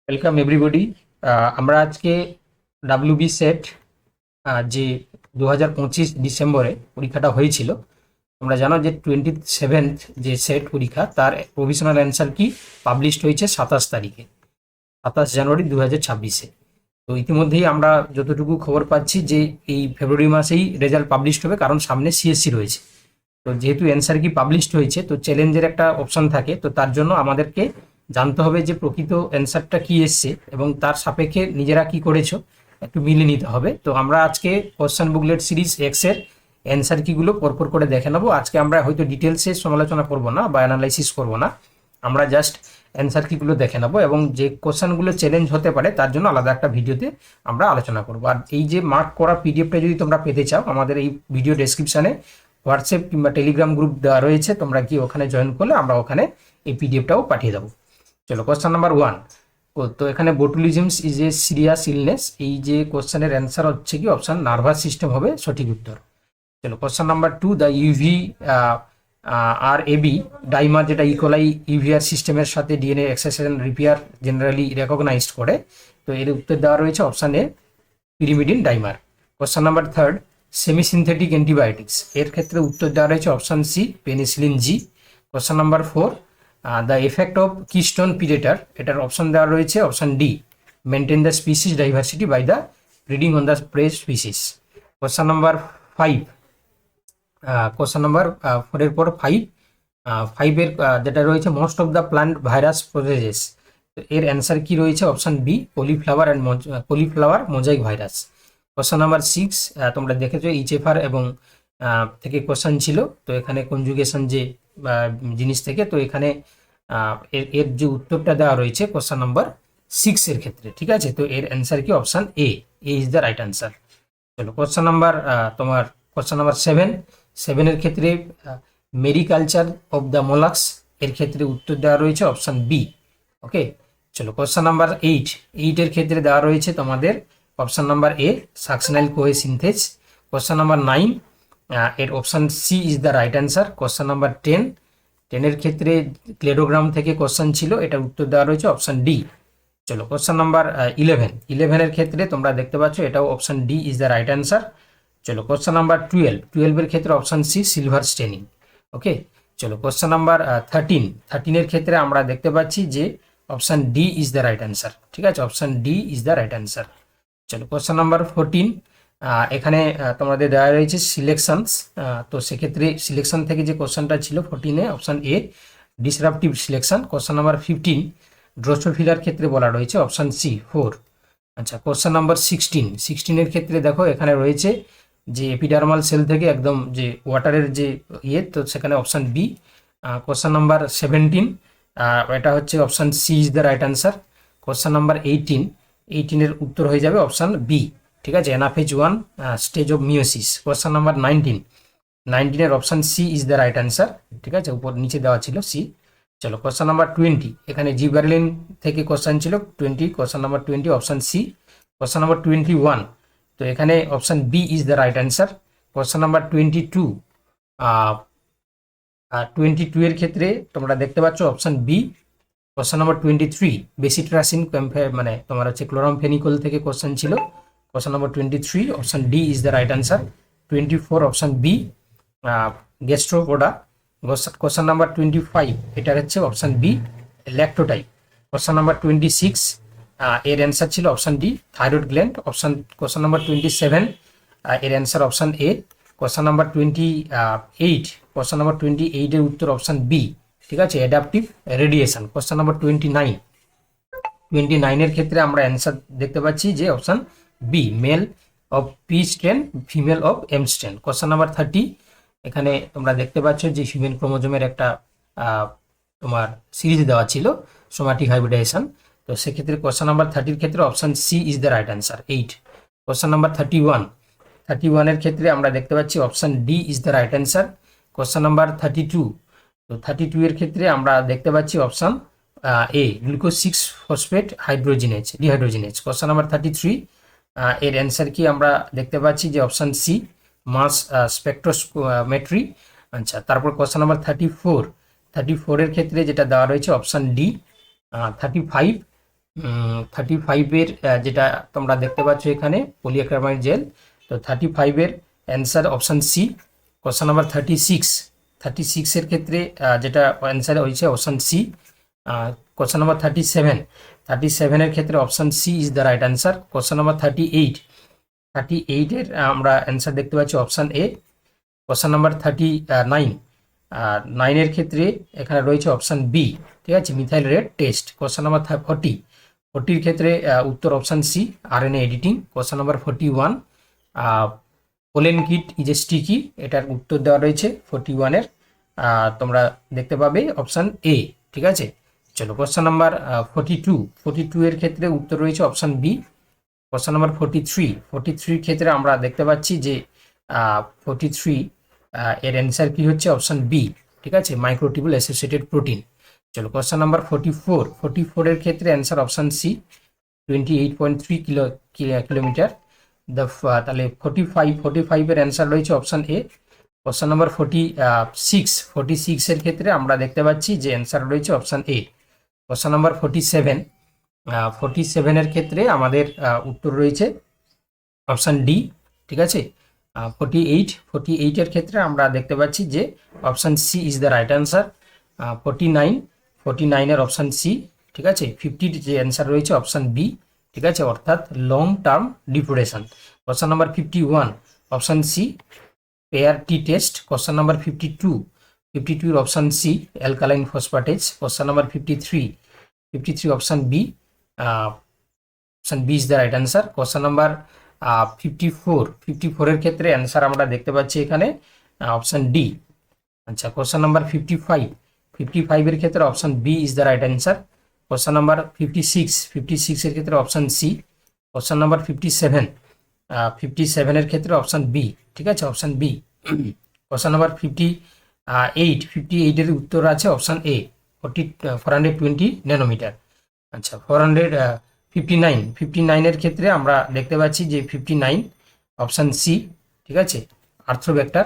Welcome everybody. আমরা আজকে WB set যে 2025 ডিসেম্বরে পরীক্ষাটা হয়েছিল, তোমরা জানো যে 27th যে সেট পরীক্ষা তার প্রভিশনাল অ্যান্সার কি পাবলিশড হয়েছে 27 তারিখে, 27 জানুয়ারি 2026-এ। তো ইতিমধ্যেই আমরা যতটুকু খবর পাচ্ছি যে এই ফেব্রুয়ারি মাসেই রেজাল্ট পাবলিশড হবে, কারণ সামনে সিএসসি রয়েছে। তো যেহেতু অ্যান্সার কি পাবলিশড হয়েছে, তো চ্যালেঞ্জের একটা অপশন থাকে, তো তার জন্য আমাদেরকে জানতে হবে যে প্রকৃত অ্যান্সারটা কি এসছে এবং তার সাপেক্ষে নিজেরা কি করেছো একটু মিলিয়ে নিতে হবে। তো আমরা আজকে কোশ্চেন বুকলেট সিরিজ এক্সের অ্যান্সার কিগুলো পরপর করে দেখে নেবো। আজকে আমরা হয়তো ডিটেলসে সমালোচনা করব না বা অ্যানালাইসিস করব না, আমরা জাস্ট অ্যান্সার কিগুলো দেখে নেবো এবং যে কোশ্চেনগুলো চ্যালেঞ্জ হতে পারে তার জন্য আলাদা একটা ভিডিওতে আমরা আলোচনা করবো। আর এই যে মার্ক করা পিডিএফটা যদি তোমরা পেতে চাও, আমাদের এই ভিডিও ডেসক্রিপশানে হোয়াটসঅ্যাপ কিংবা টেলিগ্রাম গ্রুপ দেওয়া রয়েছে, তোমরা কি ওখানে জয়েন করলে আমরা ওখানে এই পিডিএফটাও পাঠিয়ে দেবো। চলো কোশ্চেন নাম্বার 1। তো এখানে বোটুলিজমস ইজ এ সিরিয়াস ইলনেস, এই যে কোশ্চেনের অ্যান্সার হচ্ছে কি অপশান নার্ভাস সিস্টেম হবে সঠিক উত্তর। চলো কোশ্চেন নাম্বার 2। দ্য ইউভি আর এবি ডাইমার, যেটা ইকোলাই ইভিআর সিস্টেমের সাথে DNA excision repair generally recognised করে, তো এর উত্তর দেওয়া রয়েছে option A pyrimidine dimer. Question number 3। Semi synthetic antibiotics, এর ক্ষেত্রে উত্তর দেওয়া রয়েছে option C penicillin G. Question number 4। The effect of keystone predator, এটার অপশান দেওয়া রয়েছে option D maintain the species diversity by the breeding on the pray species. Question number 5। Question number 4-এর পর 5, 5-এর যেটা রয়েছে most of the plant virus process, এর answer কি রয়েছে option B cauliflower mosaic virus. Question number 6। তোমরা দেখেছো ইচএফআর এবং থেকে কোশ্চেন ছিল, তো এখানে কনজুগেশন যে জিনিস থেকে, তো এখানে এর যে উত্তরটা দেওয়া রয়েছে কোশ্চেন নাম্বার 6-এর ক্ষেত্রে, ঠিক আছে। তো এর অ্যান্সার কি option A is the right answer. চলো কোশ্চেন নাম্বার তোমার কোশ্চেন নাম্বার 7। 7-এর ক্ষেত্রে মেরিকালচার অফ দ্য মোলাক্স, এর ক্ষেত্রে উত্তর দেওয়া রয়েছে অপশান বি। ওকে, চলো কোশ্চেন নাম্বার 8। 8-এর ক্ষেত্রে দেওয়া রয়েছে তোমাদের option number A succinyl CoA synthase. Question number 9, এর option C is the right answer. Question number 10। 10-এর ক্ষেত্রে ক্লেডোগ্রাম থেকে কোশ্চেন ছিল, এটার উত্তর দেওয়া রয়েছে অপশান ডি। চলো কোশ্চেন নাম্বার 11। 11-এর ক্ষেত্রে তোমরা দেখতে পাচ্ছ এটাও option D is the right answer. চলো কোশ্চেন নাম্বার 12। 12-এর ক্ষেত্রে option C silver staining. Okay, চলো কোশ্চেন নাম্বার 13। 13-এর ক্ষেত্রে আমরা দেখতে পাচ্ছি যে option D is the right answer, ঠিক আছে, option D is the right answer. চলো কোশ্চেন নাম্বার 14। এখানে তোমাদের দেওয়া রয়েছে সিলেকশনস, তো সেক্ষেত্রে সিলেকশন থেকে যে কোশ্চেনটা ছিল 14-এ option A disruptive selection. Question number 15 ড্রোসোফিলার ক্ষেত্রে বলা রয়েছে অপশান সি 4। আচ্ছা কোশ্চেন নাম্বার 16। 16-এর ক্ষেত্রে দেখো এখানে রয়েছে যে এপিডার্মাল সেল থেকে একদম যে ওয়াটারের যে তো সেখানে অপশান বি। কোশ্চেন নাম্বার 17, এটা হচ্ছে option C is the right answer. Question number 18। 18-এর উত্তর হয়ে যাবে অপশান বি, ঠিক আছে, anaphase 1 stage of meiosis. Question number 19। 19-এর option C is the right answer, ঠিক আছে, উপর নিচে দেওয়া ছিল সি। চলো কোশ্চেন নাম্বার 20। এখানে জিবারলিন থেকে কোশ্চেন ছিল 20, question number 20 option C. Question number 21, তো এখানে option B is the right answer. Question number 22, 22-এর ক্ষেত্রে তোমরা দেখতে পাচ্ছ option B. Question number 23 bacitracin মানে তোমার হচ্ছে ক্লোরামফেনিকল থেকে কোশ্চেন ছিল, question number 23 option D is the right answer. 24 option B gastropoda. Question number 25 এটা হচ্ছে option B lectotype. Question number 26, এর অ্যান্সার ছিল option D thyroid gland. Question number 27, এর answer option A. Question number 28, question number 28-এর উত্তর option B, ঠিক আছে, adaptive radiation. Question number 29। 29-এর ক্ষেত্রে আমরা অ্যান্সার দেখতে পাচ্ছি যে option B male of P strain female of M strain. Question number 30, এখানে তোমরা দেখতে পাচ্ছ যে হিউম্যান ক্রোমোজোমের একটা তোমার সিরিজ দেওয়া ছিল সোমাটিক হাইব্রিডাইজেশন, তো সেক্ষেত্রে কোশ্চেন নাম্বার 30-এর ক্ষেত্রে option C is the right answer 8। Question number 31। 31-এর ক্ষেত্রে আমরা দেখতে পাচ্ছি option D is the right answer. Question number 32, তো 32-এর ক্ষেত্রে আমরা দেখতে পাচ্ছি option A glucose 6 phosphate dehydrogenase. Question number 33, এর অ্যান্সার কি আমরা দেখতে পাচ্ছি যে অপশান সি মাস স্পেকট্রোমেট্রি। আচ্ছা তারপর কোশ্চেন নাম্বার 34। 34-এর ক্ষেত্রে যেটা দেওয়া রয়েছে অপশান ডি 35 35-এর যেটা তোমরা দেখতে পাচ্ছ এখানে পলিঅ্যাক্রিলামাইড জেল, তো 35-এর answer option C. Question number 36-এর ক্ষেত্রে যেটা অ্যান্সার হয়েছে অপশান সি। কোশ্চেন নাম্বার 37-এর ক্ষেত্রে option C is the right answer. Question number 38-এর আমরা অ্যান্সার দেখতে পাচ্ছি অপশান এ। কোশ্চেন নাম্বার 39-এর ক্ষেত্রে এখানে রয়েছে অপশান বি, ঠিক আছে, methyl red test. Question number 40-এর ক্ষেত্রে উত্তর option C, RNA editing. Question number 41, pollen kit is a sticky, এটার উত্তর দেওয়া রয়েছে 41-এর, তোমরা দেখতে পাবে অপশান এ, ঠিক আছে। চলো কোশ্চেন নাম্বার 42-এর ক্ষেত্রে উত্তর রয়েছে অপশান বি। কোশ্চেন নাম্বার 43-এর ক্ষেত্রে আমরা দেখতে পাচ্ছি যে 43 এর অ্যান্সার কি হচ্ছে অপশান বি, ঠিক আছে, মাইক্রোটিবুল অ্যাসোসিয়েটেড প্রোটিন। চলো কোশ্চেন নাম্বার 44-এর ক্ষেত্রে অ্যান্সার অপশান সি, 28.3 কিলোমিটার। তাহলে 45-এর অ্যান্সার রয়েছে অপশান এ। কোশ্চেন নাম্বার 46-এর ক্ষেত্রে আমরা দেখতে পাচ্ছি যে অ্যান্সার রয়েছে অপশান এ। কোশ্চেন নাম্বার 47-এর ক্ষেত্রে আমাদের উত্তর রয়েছে অপশান ডি, ঠিক আছে। 48-এর ক্ষেত্রে আমরা দেখতে পাচ্ছি যে option C is the right answer. 49-এর অপশান সি, ঠিক আছে। 50-র যে অ্যান্সার রয়েছে অপশান বি, ঠিক আছে, অর্থাৎ long term depuration. Question number 51 option C, pair T test. Question number 52-এর option C, alkaline phosphatase. Question number 53 option B, option B is the right answer. Question number 54-এর ক্ষেত্রে answer আমরা দেখতে পাচ্ছি এখানে অপশান ডি। আচ্ছা, question number 55-এর ক্ষেত্রে option B is the right answer. Question number 56-এর ক্ষেত্রে অপশান সি। কোশ্চেন নাম্বার 57-এর ক্ষেত্রে অপশান বি, ঠিক আছে, অপশান বি। কোশ্চেন নাম্বার 58-এর উত্তর আছে অপশান এ, 420 ন্যানোমিটার। আচ্ছা, 59-এর ক্ষেত্রে আমরা দেখতে পাচ্ছি যে 59 অপশান সি, ঠিক আছে, আর্থ্রোভেক্টর।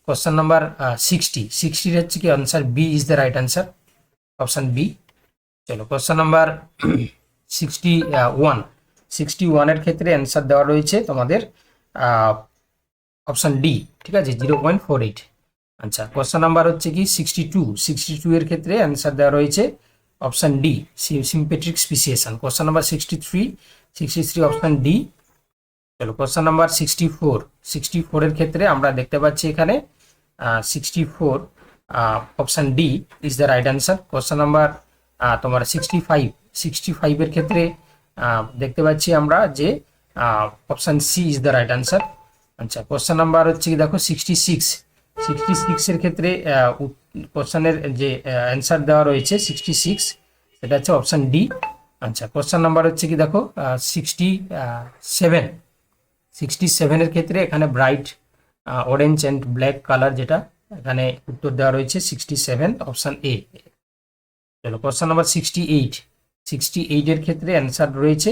কোশ্চেন নাম্বার 60 হচ্ছে কি answer B is the right answer, option B. চলো কোশ্চেন নাম্বার 61-এর ক্ষেত্রে অ্যান্সার দেওয়া রয়েছে তোমাদের অপশান ডি, ঠিক আছে, 0.48। আচ্ছা, কোশ্চেন নাম্বার হচ্ছে কি 62-এর ক্ষেত্রে অ্যান্সার দেওয়া রয়েছে option D, sympatric speciation. Question number 63 option D. চলো কোশ্চেন নাম্বার 64-এর ক্ষেত্রে আমরা দেখতে পাচ্ছি এখানে 64 option D is the right answer. Question number তোমার 65-এর ক্ষেত্রে দেখতে পাচ্ছি আমরা যে option C is the right answer. আচ্ছা, কোশ্চেন নাম্বার হচ্ছে কি দেখো 66-এর ক্ষেত্রে কোশ্চেনের যে অ্যান্সার দেওয়া রয়েছে 66, সেটা হচ্ছে অপশান ডি। আচ্ছা, কোশ্চেন নাম্বার হচ্ছে কি দেখো 67-এর ক্ষেত্রে এখানে bright orange and black colour, যেটা এখানে উত্তর দেওয়া রয়েছে 67 অপশান এ। চলো কোশ্চেন নাম্বার 68-এর ক্ষেত্রে অ্যান্সার রয়েছে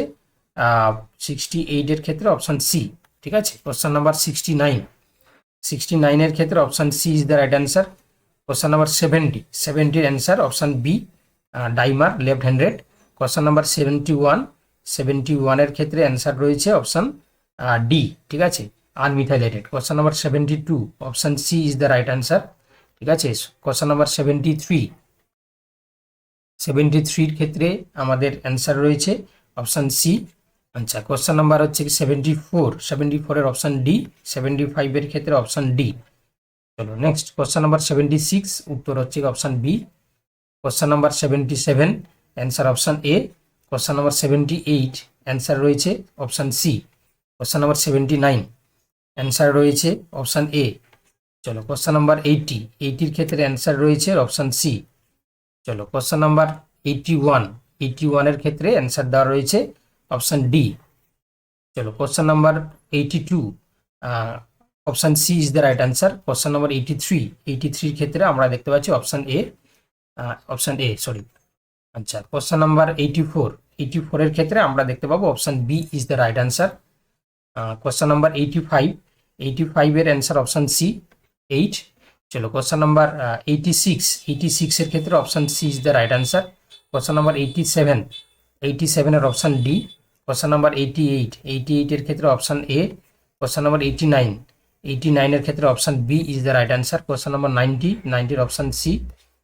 68-এর ক্ষেত্রে অপশান সি, ঠিক আছে। কোশ্চেন নাম্বার 69-এর ক্ষেত্রে option C is the right answer. Question number 70-এর answer option B, dimer left handed. Question number 71-এর ক্ষেত্রে অ্যান্সার রয়েছে অপশান ডি, ঠিক আছে, unmethylated. Question number 72 option C is the right answer, ঠিক আছে। কোশ্চেন নাম্বার 73-এর ক্ষেত্রে আমাদের অ্যান্সার রয়েছে অপশান সি। আচ্ছা, কোশ্চেন নাম্বার হচ্ছে কি 74-এর অপশান ডি, 75-এর ক্ষেত্রে অপশান ডি। চলো নেক্সট কোশ্চেন নাম্বার 76, উত্তর হচ্ছে option B. Question number 77 answer option A. Question number 78 answer রয়েছে option C. Question number 79 answer রয়েছে অপশান এ। চলো কোশ্চেন নাম্বার 80-এর ক্ষেত্রে অ্যান্সার রয়েছে অপশান সি। চলো কোশ্চেন নাম্বার 81-এর ক্ষেত্রে অ্যান্সার দেওয়া রয়েছে অপশান ডি। চলো question number 82 option C is the right answer. Question number 83-এর ক্ষেত্রে আমরা দেখতে পাচ্ছি অপশান এ, সরি। আচ্ছা, কোশ্চেন নাম্বার 84-এর ক্ষেত্রে আমরা দেখতে পাবো option B is the right answer. Question number 85-এর অ্যান্সার অপশান সি, 8। চলো কোশ্চেন নাম্বার 86-এর ক্ষেত্রে option C is the right answer. Question number 87 87 এর অপশন ডি। কোশ্চেন নাম্বার 88, 88 এর ক্ষেত্রে অপশন এ। কোশ্চেন নাম্বার 89, 89 এর ক্ষেত্রে option B is the right answer. Question number 90, 90 এর অপশন সি।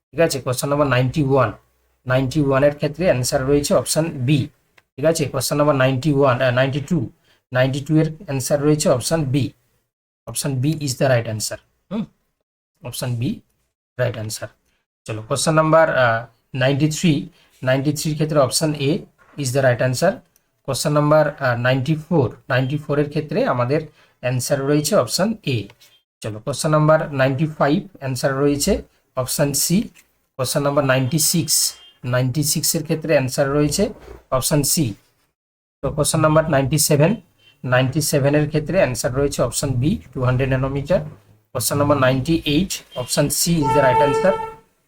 ঠিক আছে, কোশ্চেন নাম্বার 91, 91 এর ক্ষেত্রে অ্যান্সার রয়েছে অপশন বি। ঠিক আছে, কোশ্চেন নাম্বার 91, 92, 92 এর অ্যান্সার রয়েছে option B. Option B is the right answer. Option B right answer. চলো কোশ্চেন নাম্বার 93, 93 এর ক্ষেত্রে option A is the right answer. Question number 94, 94 এর ক্ষেত্রে আমাদের অ্যান্সার রয়েছে অপশন এ। চলো কোশ্চেন নাম্বার 95, অ্যান্সার রয়েছে অপশন সি। কোশ্চেন নাম্বার 96, 96 এর ক্ষেত্রে অ্যান্সার রয়েছে অপশন সি। তো কোশ্চেন নাম্বার 97, 97 এর ক্ষেত্রে অ্যান্সার রয়েছে option B 200 nanometre. Question number 98, option C is the right answer.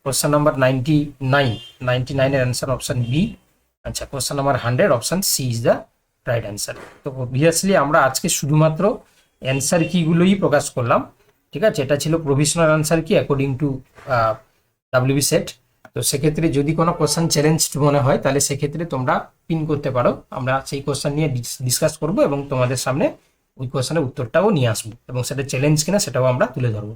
Question number 99, 99 এর অ্যান্সার অপশন বি। আচ্ছা, question number 100, option C is the right answer. তো অবভিয়াসলি আমরা আজকে শুধুমাত্র অ্যান্সার কিগুলোই প্রকাশ করলাম। ঠিক আছে, এটা ছিল প্রভিশনাল অ্যান্সার কি অ্যাকর্ডিং টু ডাব্লিউবি সেট। তো সেক্ষেত্রে যদি কোনো কোশ্চেন চ্যালেঞ্জ মনে হয় তাহলে সেক্ষেত্রে তোমরা পিন করতে পারো, আমরা সেই কোশ্চেন নিয়ে ডিসকাস করব এবং তোমাদের সামনে ওই কোশ্চেনের উত্তরটাও নিয়ে আসবো এবং সেটা চ্যালেঞ্জ কিনা সেটাও আমরা তুলে ধরবো।